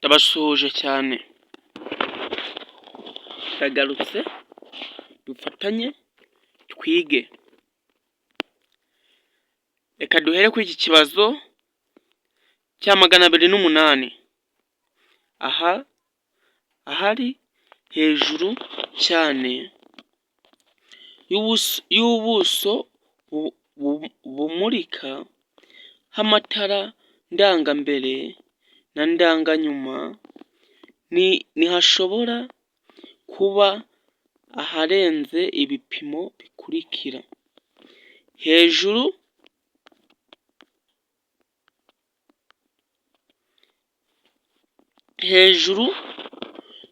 Ndabasuhuje cyane, ndagarutse dufatanye twige. Reka duhere kuri iki kibazo cya 208. Ahari hejuru cyane y'ubuso bumurika h'amatara ndangambere na ndanganyuma ntihashobora kuba aharenze ibipimo bikurikira: hejuru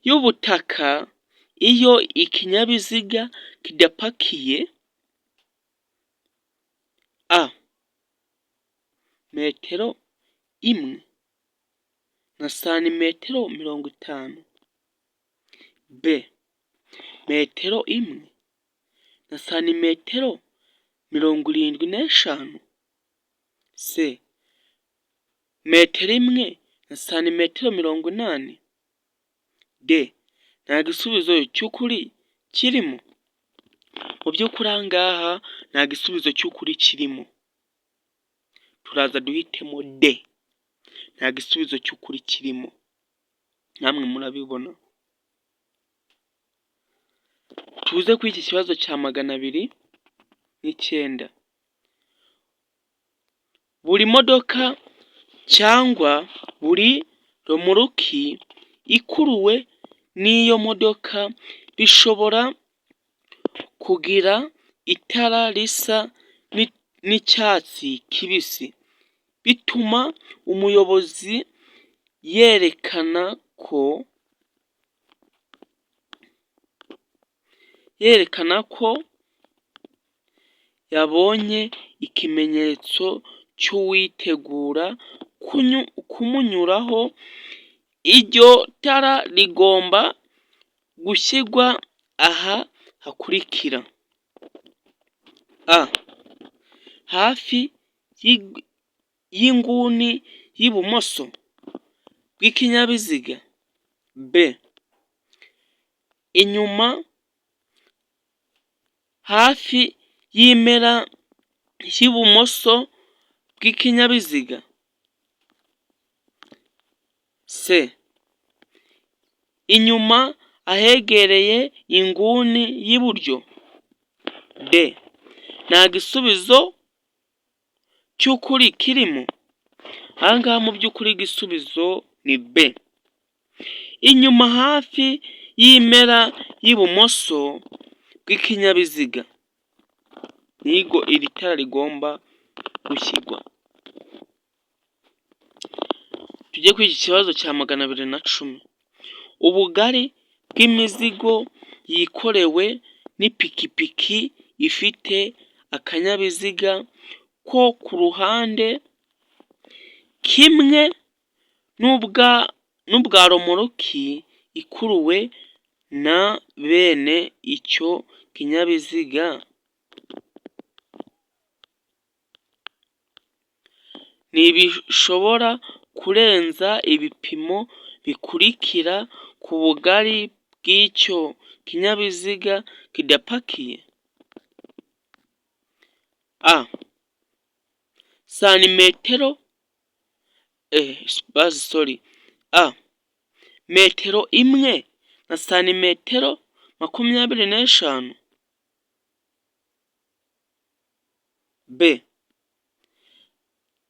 y'ubutaka iyo ikinyabiziga kidapakiye a metero 1 na santimetero 50, b metero 1 na santimetero 75, c metero 1 na santimetero 80, d nta gisubizo cy'ukuri kirimo. Mu by'ukuri aha ngaha nta gisubizo cy'ukuri kirimo, turaza duhitemo d, nta gisubizo cy'ukuri kirimo, namwe murabibona. Tuze kuri iki kibazo cya 209. Buri modoka cyangwa buri romoruki ikuruwe n'iyo modoka bishobora kugira itara risa n'icyatsi kibisi, bituma umuyobozi yerekana ko yabonye ikimenyetso cy'uwitegura kumunyuraho. Iryo tara rigomba gushyirwa aha hakurikira: a hafi y'inguni y'ibumoso bw'ikinyabiziga, b inyuma hafi y'impera y'ibumoso bw'ikinyabiziga, c inyuma ahegereye inguni y'iburyo, d nta gisubizo cy'ukuri kirimo. Aha ngaha mu by'ukuri igisubizo ni b, inyuma hafi y'impera y'ibumoso bw'ikinyabiziga nigo iri tara rigomba gushyirwa. Tujye kuri iki kibazo cya 210. Ubugari bw'imizigo yikorewe n'ipikipiki ifite akanyabiziga ko ku ruhande kimwe n'ubwa romoruki ikuruwe na bene icyo kinyabiziga ntibishobora kurenza ibipimo bikurikira ku bugari bw'icyo kinyabiziga kidapakiye: a metero 1 na santimetero 25, b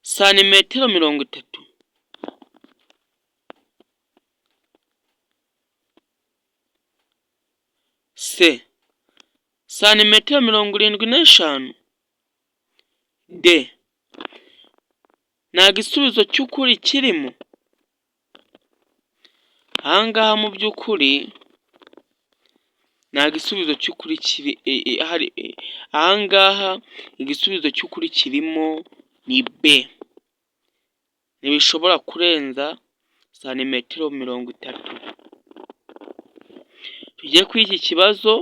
santimetero 30, c santimetero 75, d nta gisubizo cy'ukuri kirimo. Aha ngaha mu by'ukuri nta gisubizo cy'ukuri kiri. Aha ngaha igisubizo cy'ukuri kirimo ni b, ntibishobora kurenza santimetero 30. Tujye kuri iki kibazo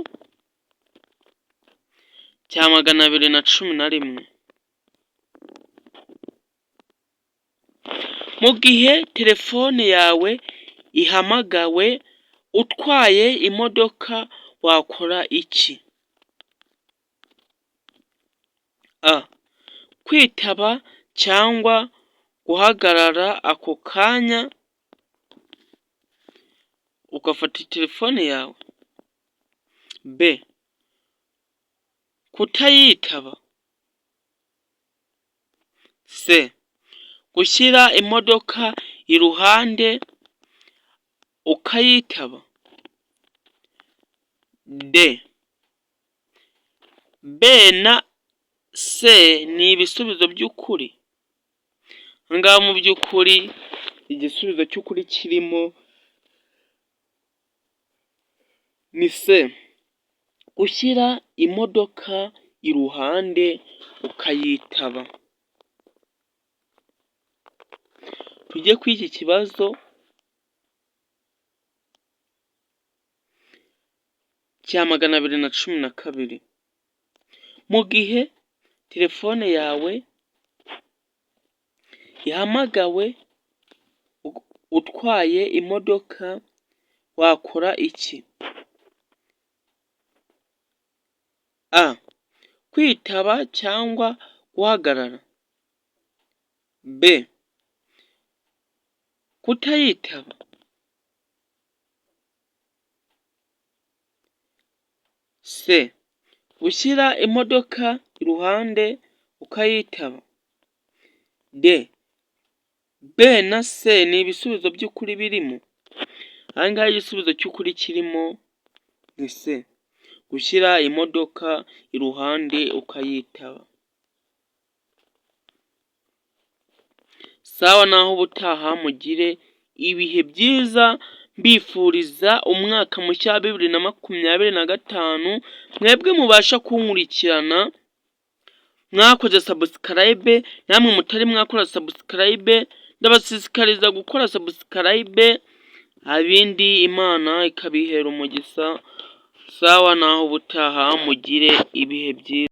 cya 211. Mu gihe telefone yawe ihamagawe utwaye imodoka wakora iki? A. Kwitaba cyangwa guhagarara ako kanya ugafata telefone yawe. B. Kutayitaba. C. Gushyira imodoka iruhande ukayitaba. D. B na C ni ibisubizo by'ukuri. Ngaho mu by'ukuri igisubizo cy'ukuri kirimo ni C. Gushyira imodoka iruhande ukayitaba. Tujye kuri iki kibazo cya 212. Mu gihe telefone yawe ihamagawe utwaye imodoka wakora iki? A. Kwitaba cyangwa guhagarara. B. Kutayitaba. C. Gushyira imodoka iruhande ukayitaba. D. B na C ni ibisubizo by'ukuri birimo. Aha ngaha igisubizo cy'ukuri kirimo ni C. Gushyira imodoka iruhande ukayitaba. Sawa naho ubutaha mugire ibihe byiza, mbifuriza umwaka mushya wa 2025. Mwebwe mubasha kunkurikirana mwakoze subscribe, namwe mutari mwakora subscribe ndabashishikariza gukora subscribe, abindi Imana ikabihera umugisha. Sawa naho ubutaha mugire ibihe byiza.